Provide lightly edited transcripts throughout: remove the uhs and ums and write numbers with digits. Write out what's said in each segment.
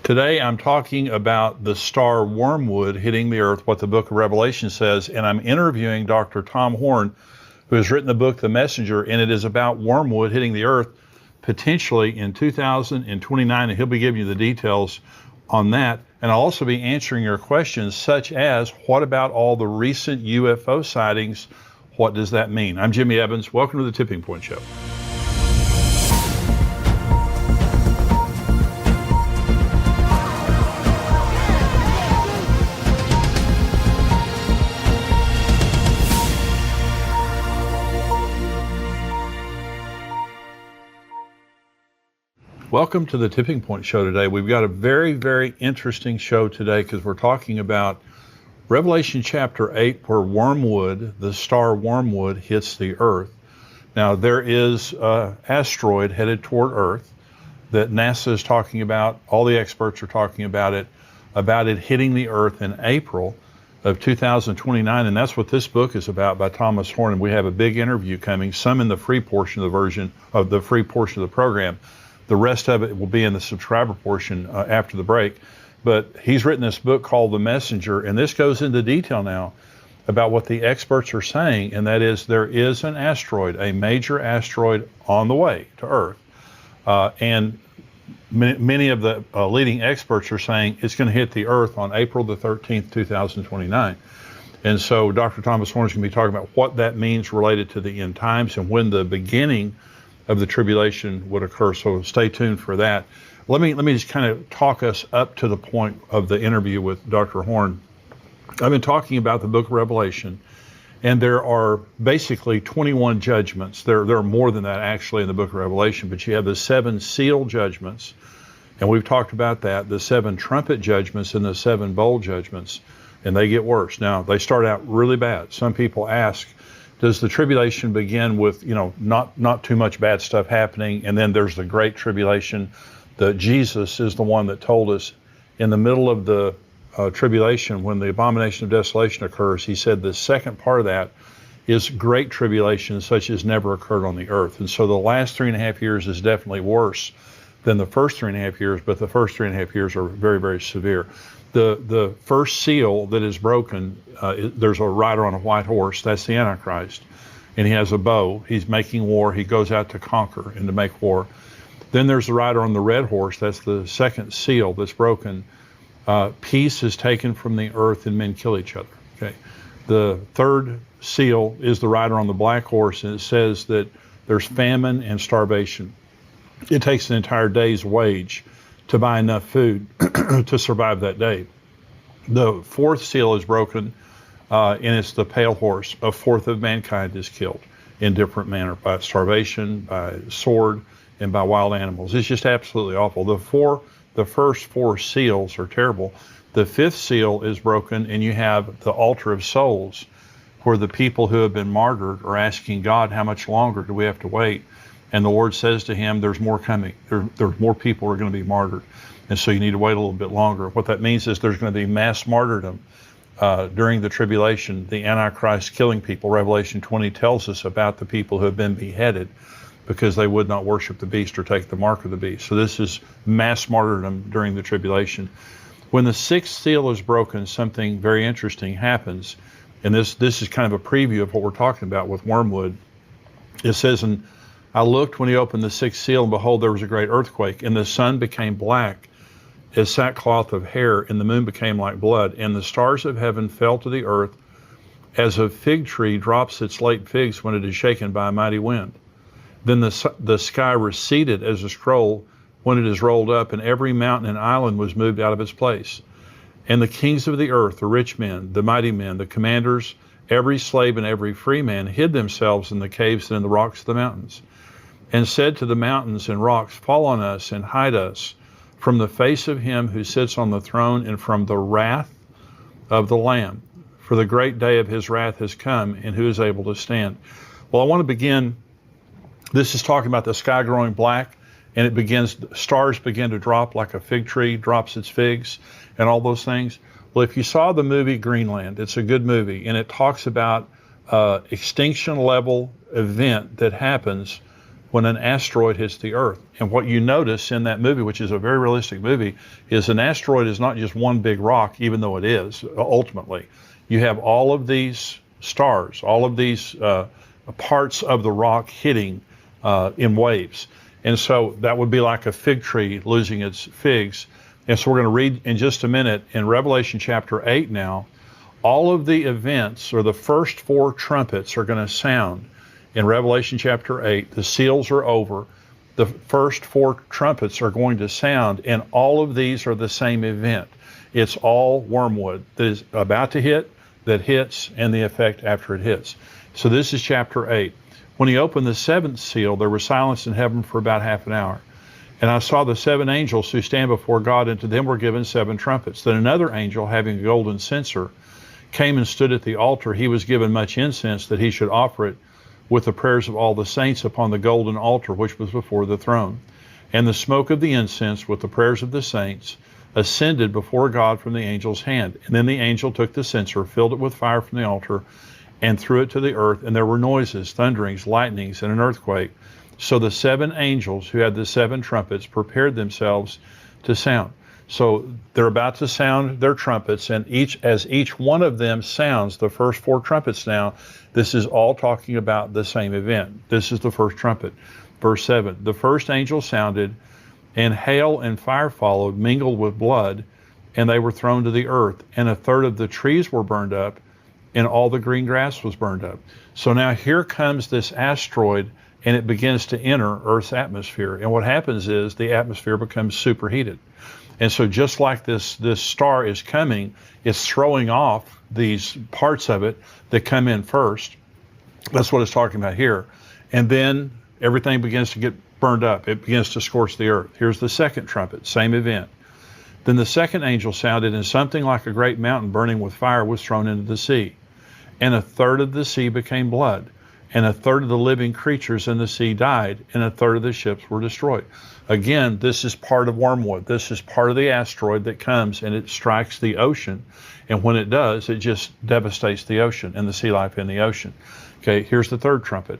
Today I'm talking about the star Wormwood hitting the earth, what the book of Revelation says, and I'm interviewing Dr. Tom Horn, who has written the book The Messenger, and it is about Wormwood hitting the earth potentially in 2029, and he'll be giving you the details on that. And I'll also be answering your questions such as, what about all the recent UFO sightings? What does that mean? I'm Jimmy Evans. Welcome to the Tipping Point Show. Welcome to the Tipping Point Show today. We've got a very, very interesting show today because we're talking about Revelation chapter 8, where Wormwood, the star Wormwood, hits the earth. Now, there is an asteroid headed toward Earth that NASA is talking about. All the experts are talking about it hitting the earth in April of 2029, and that's what this book is about by Thomas Horn. And we have a big interview coming, some in the free portion of the program. The rest of it will be in the subscriber portion after the break. But he's written this book called The Messenger, and this goes into detail now about what the experts are saying, and that is there is an asteroid, a major asteroid on the way to Earth. And many of the leading experts are saying it's going to hit the Earth on April the 13th, 2029. And so Dr. Thomas Horn is going to be talking about what that means related to the end times and when the beginning of the tribulation would occur. So stay tuned for that. Let me just kind of talk us up to the point of the interview with Dr. Horn. I've been talking about the book of Revelation, and there are basically 21 judgments. There are more than that actually in the book of Revelation, but you have the 7 seal judgments, and we've talked about that, the 7 trumpet judgments and the 7 bowl judgments, and they get worse. Now, they start out really bad. Some people ask, does the tribulation begin with, not too much bad stuff happening, and then there's the great tribulation? Jesus is the one that told us in the middle of the tribulation, when the abomination of desolation occurs, he said the second part of that is great tribulation such as never occurred on the earth. And so the last 3.5 years is definitely worse than the first 3.5 years, but the first 3.5 years are very, very severe. The first seal that is broken, there's a rider on a white horse. That's the Antichrist. And he has a bow. He's making war. He goes out to conquer and to make war. Then there's the rider on the red horse. That's the second seal that's broken. Peace is taken from the earth and men kill each other. Okay. The third seal is the rider on the black horse, and it says that there's famine and starvation. It takes an entire day's wage to buy enough food to survive that day. The fourth seal is broken, and it's the pale horse. A fourth of mankind is killed in different manner, by starvation, by sword, and by wild animals. It's just absolutely awful. The first 4 seals are terrible. The 5th seal is broken, and you have the altar of souls, where the people who have been martyred are asking God, how much longer do we have to wait? And the Lord says to him, there's more coming. There's more people who are going to be martyred. And so you need to wait a little bit longer. What that means is there's going to be mass martyrdom during the tribulation, the Antichrist killing people. Revelation 20 tells us about the people who have been beheaded because they would not worship the beast or take the mark of the beast. So this is mass martyrdom during the tribulation. When the 6th seal is broken, something very interesting happens. And this is kind of a preview of what we're talking about with Wormwood. It says, and I looked when he opened the 6th seal, and behold, there was a great earthquake, and the sun became black as sackcloth of hair, and the moon became like blood, and the stars of heaven fell to the earth, as a fig tree drops its late figs when it is shaken by a mighty wind. Then the sky receded as a scroll when it is rolled up, and every mountain and island was moved out of its place. And the kings of the earth, the rich men, the mighty men, the commanders, every slave and every free man hid themselves in the caves and in the rocks of the mountains, and said to the mountains and rocks, fall on us and hide us from the face of him who sits on the throne and from the wrath of the Lamb. For the great day of his wrath has come, and who is able to stand? Well, I want to begin. This is talking about the sky growing black, and stars begin to drop like a fig tree drops its figs and all those things. Well, if you saw the movie Greenland, it's a good movie, and it talks about extinction level event that happens when an asteroid hits the Earth. And what you notice in that movie, which is a very realistic movie, is an asteroid is not just one big rock, even though it is ultimately. You have all of these stars, all of these parts of the rock hitting in waves. And so that would be like a fig tree losing its figs. And so we're going to read in just a minute in Revelation chapter 8 now, all of the events, or the first 4 trumpets, are going to sound in Revelation chapter 8. The seals are over. The first 4 trumpets are going to sound, and all of these are the same event. It's all wormwood that is about to hit, that hits, and the effect after it hits. So this is chapter 8. When he opened the 7th seal, there was silence in heaven for about half an hour. And I saw the 7 angels who stand before God, and to them were given 7 trumpets. Then another angel, having a golden censer, came and stood at the altar. He was given much incense, that he should offer it with the prayers of all the saints upon the golden altar which was before the throne. And the smoke of the incense with the prayers of the saints ascended before God from the angel's hand. And then the angel took the censer, filled it with fire from the altar, and threw it to the earth. And there were noises, thunderings, lightnings, and an earthquake. So the 7 angels who had the 7 trumpets prepared themselves to sound. So they're about to sound their trumpets, and as each one of them sounds the first 4 trumpets now, this is all talking about the same event. This is the first trumpet. Verse 7, the first angel sounded, and hail and fire followed, mingled with blood, and they were thrown to the earth. And a third of the trees were burned up, and all the green grass was burned up. So now here comes this asteroid, and it begins to enter Earth's atmosphere. And what happens is the atmosphere becomes superheated. And so just like this star is coming, it's throwing off these parts of it that come in first. That's what it's talking about here. And then everything begins to get burned up. It begins to scorch the earth. Here's the second trumpet, same event. Then the second angel sounded, and something like a great mountain burning with fire was thrown into the sea. And a third of the sea became blood, and a third of the living creatures in the sea died, and a third of the ships were destroyed. Again, this is part of wormwood. This is part of the asteroid that comes and it strikes the ocean. And when it does, it just devastates the ocean and the sea life in the ocean. Okay, here's the third trumpet.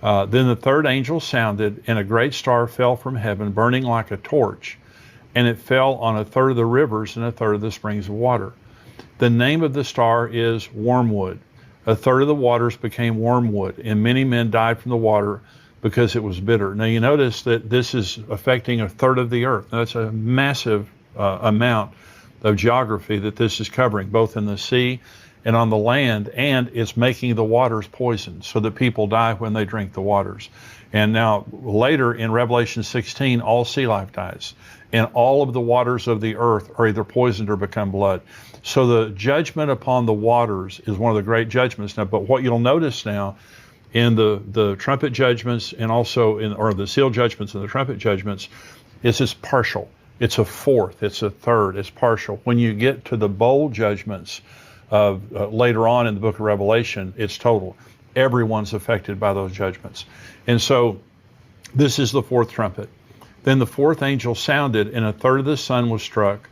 Then the third angel sounded, and a great star fell from heaven, burning like a torch, and it fell on a third of the rivers and a third of the springs of water. The name of the star is Wormwood. A third of the waters became wormwood, and many men died from the water because it was bitter. Now you notice that this is affecting a third of the earth. Now, that's a massive amount of geography that this is covering, both in the sea and on the land, and it's making the waters poisoned so that people die when they drink the waters. And now later in Revelation 16, all sea life dies, and all of the waters of the earth are either poisoned or become blood. So the judgment upon the waters is one of the great judgments. Now, but what you'll notice now in the trumpet judgments, and also or the seal judgments and the trumpet judgments, is it's partial. It's a fourth, it's a third, it's partial. When you get to the bowl judgments of later on in the book of Revelation, it's total. Everyone's affected by those judgments. And so this is the fourth trumpet. Then the fourth angel sounded, and a third of the sun was struck,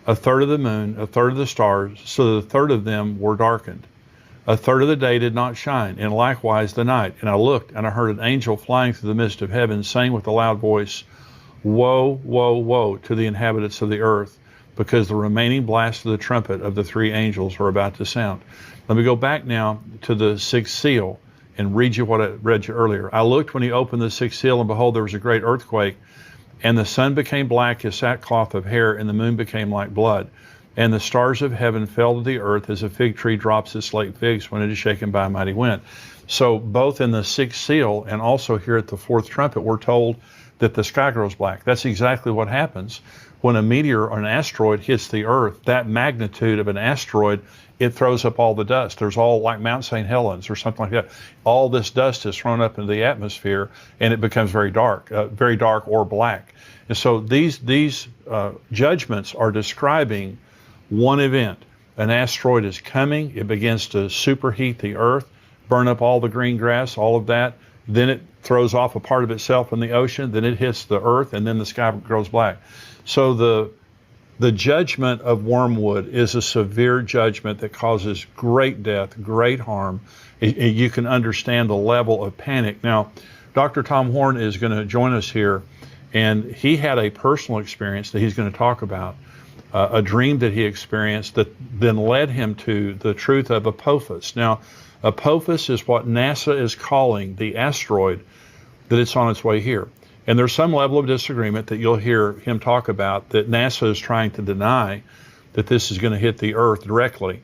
a third of the moon, a third of the stars, so that a third of them were darkened. A third of the day did not shine, and likewise the night. And I looked, and I heard an angel flying through the midst of heaven, saying with a loud voice, Woe, woe, woe to the inhabitants of the earth, because the remaining blast of the trumpet of the 3 angels are about to sound. Let me go back now to the 6th seal and read you what I read you earlier. I looked when he opened the 6th seal, and behold, there was a great earthquake, and the sun became black as sackcloth of hair, and the moon became like blood. And the stars of heaven fell to the earth as a fig tree drops its late figs when it is shaken by a mighty wind. So both in the 6th seal and also here at the 4th trumpet, we're told that the sky grows black. That's exactly what happens when a meteor or an asteroid hits the earth. That magnitude of an asteroid, it throws up all the dust. There's all like Mount St. Helens or something like that. All this dust is thrown up into the atmosphere, and it becomes very dark or black. And so these judgments are describing one event. An asteroid is coming. It begins to superheat the earth, burn up all the green grass, all of that. Then it throws off a part of itself in the ocean. Then it hits the earth, and then the sky grows black. So the judgment of Wormwood is a severe judgment that causes great death, great harm. You can understand the level of panic. Now, Dr. Tom Horn is going to join us here, and he had a personal experience that he's going to talk about, a dream that he experienced that then led him to the truth of Apophis. Now, Apophis is what NASA is calling the asteroid that it's on its way here. And there's some level of disagreement that you'll hear him talk about, that NASA is trying to deny that this is going to hit the Earth directly.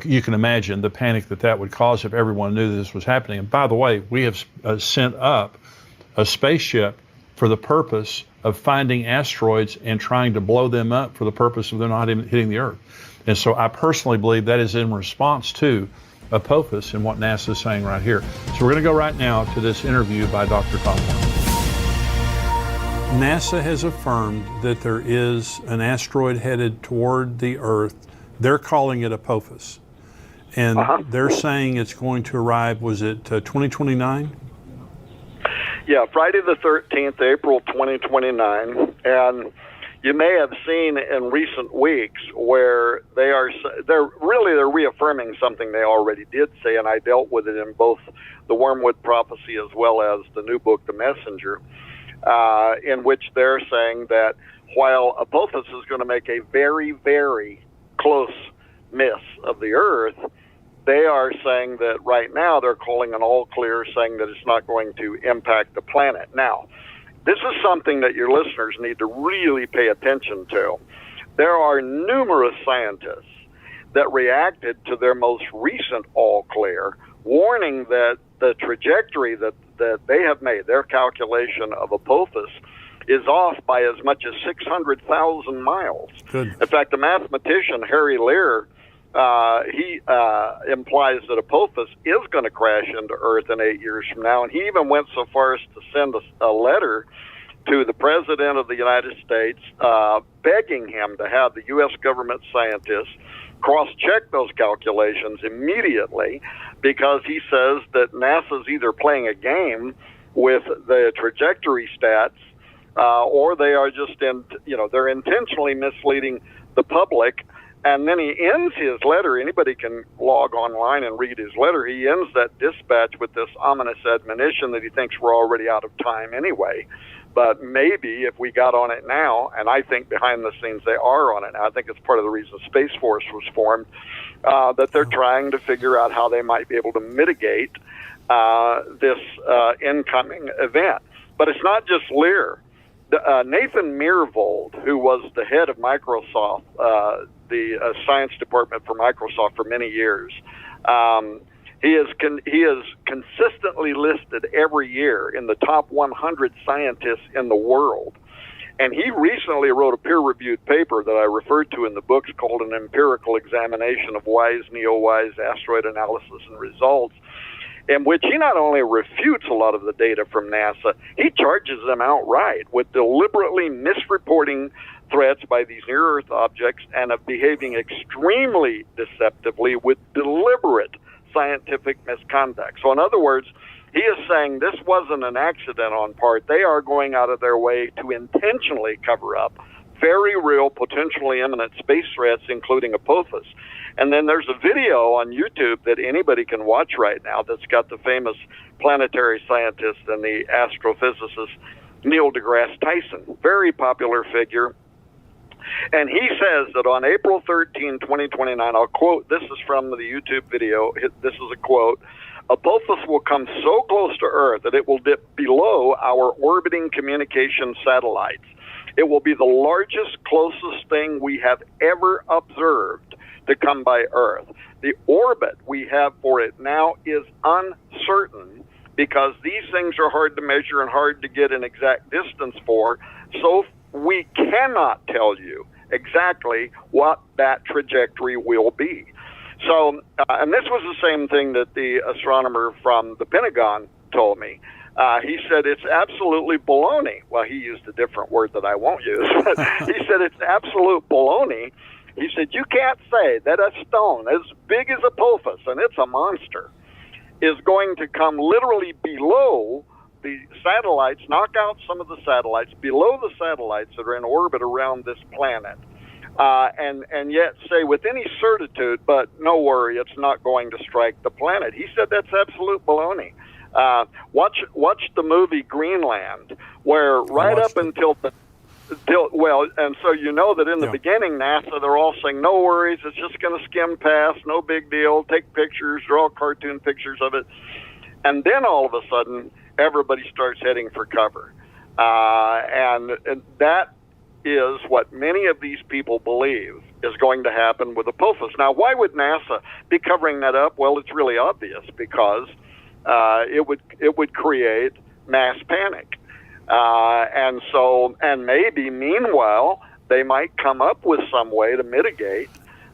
You can imagine the panic that would cause if everyone knew this was happening. And by the way, we have sent up a spaceship for the purpose of finding asteroids and trying to blow them up for the purpose of them not even hitting the Earth. And so I personally believe that is in response to Apophis and what NASA is saying right here. So we're going to go right now to this interview by Dr. Tom Horn. NASA has affirmed that there is an asteroid headed toward the Earth. They're calling it Apophis. And they're saying it's going to arrive, was it 2029? Yeah, Friday the 13th, April 2029. And you may have seen in recent weeks where they're reaffirming something they already did say, and I dealt with it in both the Wormwood prophecy as well as the new book, The Messenger, in which they're saying that while Apophis is going to make a very, very close miss of the Earth, they are saying that right now they're calling an all clear, saying that it's not going to impact the planet. Now, this is something that your listeners need to really pay attention to. There are numerous scientists that reacted to their most recent all clear, warning that the trajectory that they have made, their calculation of Apophis, is off by as much as 600,000 miles. Good. In fact, the mathematician Harry Lear, he implies that Apophis is going to crash into Earth in 8 years from now, and he even went so far as to send a letter to the President of the United States begging him to have the U.S. government scientists cross-check those calculations immediately, because he says that NASA's either playing a game with the trajectory stats, or they are just they're intentionally misleading the public. And then he ends his letter. Anybody can log online and read his letter. He ends that dispatch with this ominous admonition that he thinks we're already out of time anyway. But maybe if we got on it now, and I think behind the scenes they are on it now, I think it's part of the reason Space Force was formed, that they're trying to figure out how they might be able to mitigate this incoming event. But it's not just Lear. Nathan Myhrvold, who was the head of Microsoft, the science department for Microsoft for many years, he is consistently listed every year in the top 100 scientists in the world. And he recently wrote a peer-reviewed paper that I referred to in the books called An Empirical Examination of Wise, Neo-Wise Asteroid Analysis and Results, in which he not only refutes a lot of the data from NASA, he charges them outright with deliberately misreporting threats by these near-Earth objects and of behaving extremely deceptively with deliberate scientific misconduct. So in other words, he is saying this wasn't an accident on part. They are going out of their way to intentionally cover up very real, potentially imminent space threats, including Apophis. And then there's a video on YouTube that anybody can watch right now that's got the famous planetary scientist and the astrophysicist Neil deGrasse Tyson, very popular figure. And he says that on April 13, 2029, I'll quote, this is from the YouTube video, this is a quote, Apophis will come so close to Earth that it will dip below our orbiting communication satellites. It will be the largest, closest thing we have ever observed to come by Earth. The orbit we have for it now is uncertain because these things are hard to measure and hard to get an exact distance for, so we cannot tell you exactly what that trajectory will be. So, and this was the same thing that the astronomer from the Pentagon told me. He said it's absolutely baloney. Well, he used a different word that I won't use. But he said it's absolute baloney. He said you can't say that a stone as big as Apophis, and it's a monster, is going to come literally below the satellites, knock out some of the satellites, below the satellites that are in orbit around this planet, and yet say with any certitude, but no worry, it's not going to strike the planet. He said that's absolute baloney. Watch the movie Greenland, where right up until and so you know that in the beginning, NASA, they're all saying, no worries, it's just going to skim past, no big deal, take pictures, draw cartoon pictures of it. And then all of a sudden, everybody starts heading for cover. And that is what many of these people believe is going to happen with Apophis. Now, why would NASA be covering that up? Well, it's really obvious, because it would create mass panic. And maybe meanwhile, they might come up with some way to mitigate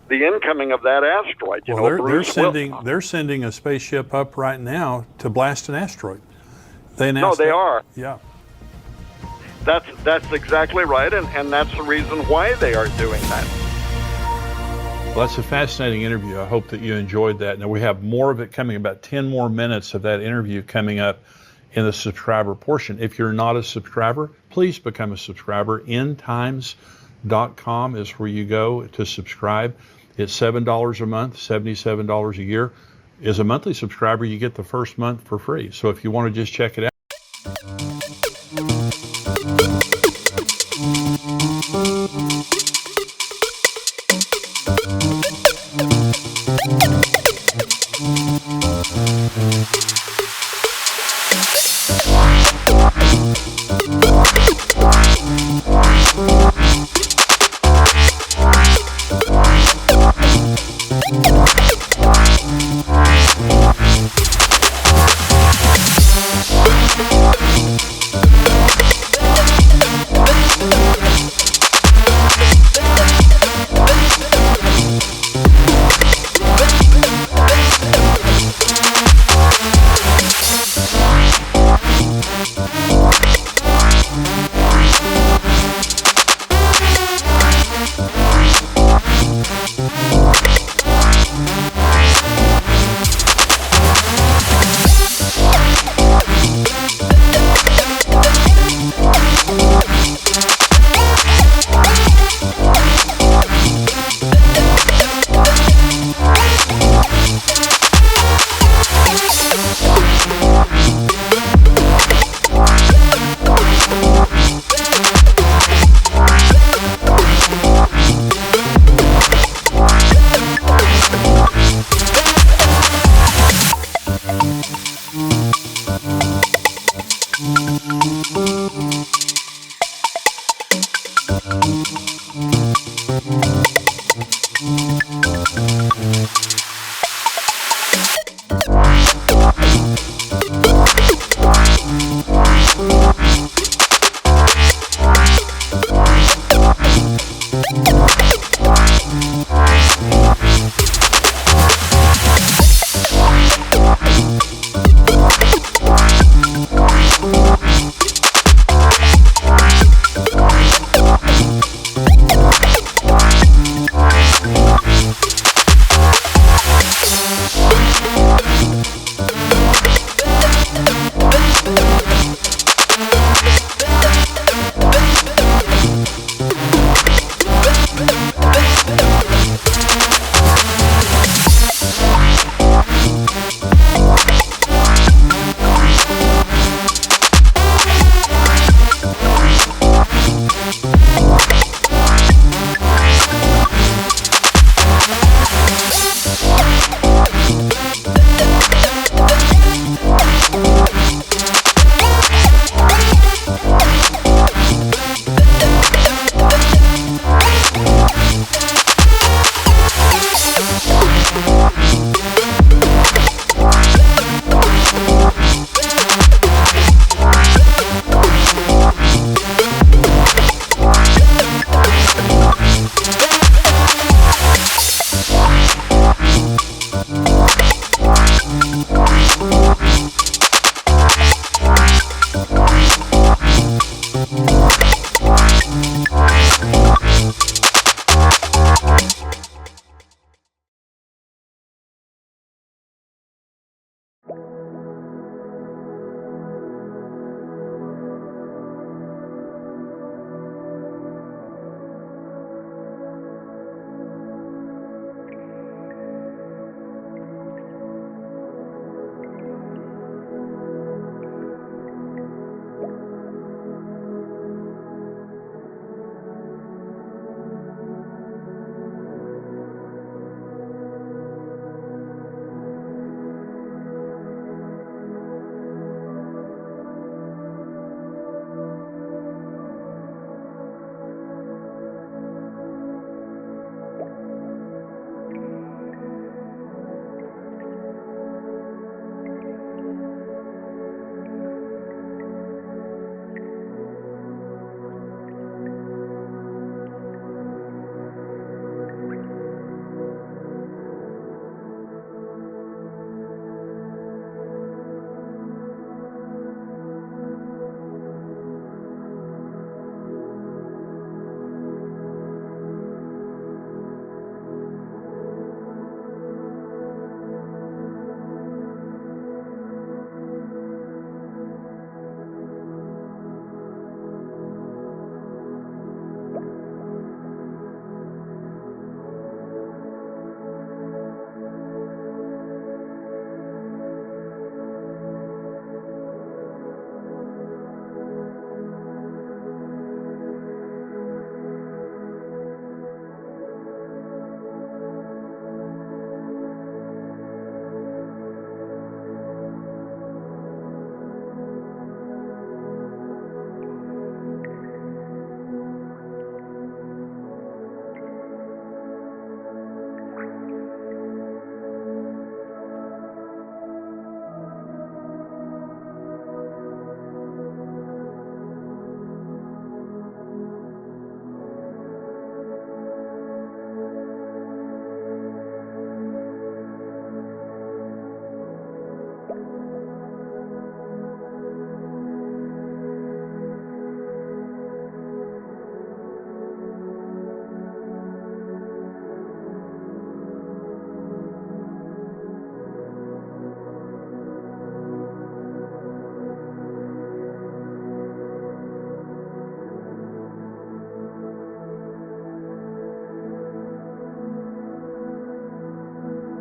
the incoming of that asteroid. Well, they're sending a spaceship up right now to blast an asteroid. They announced they are. Yeah. That's exactly right, and that's the reason why they are doing that. Well, that's a fascinating interview. I hope that you enjoyed that. Now, we have more of it coming, about 10 more minutes of that interview coming up in the subscriber portion. If you're not a subscriber, please become a subscriber. Endtimes.com is where you go to subscribe. It's $7 a month, $77 a year. As a monthly subscriber, you get the first month for free. So if you want to just check it out,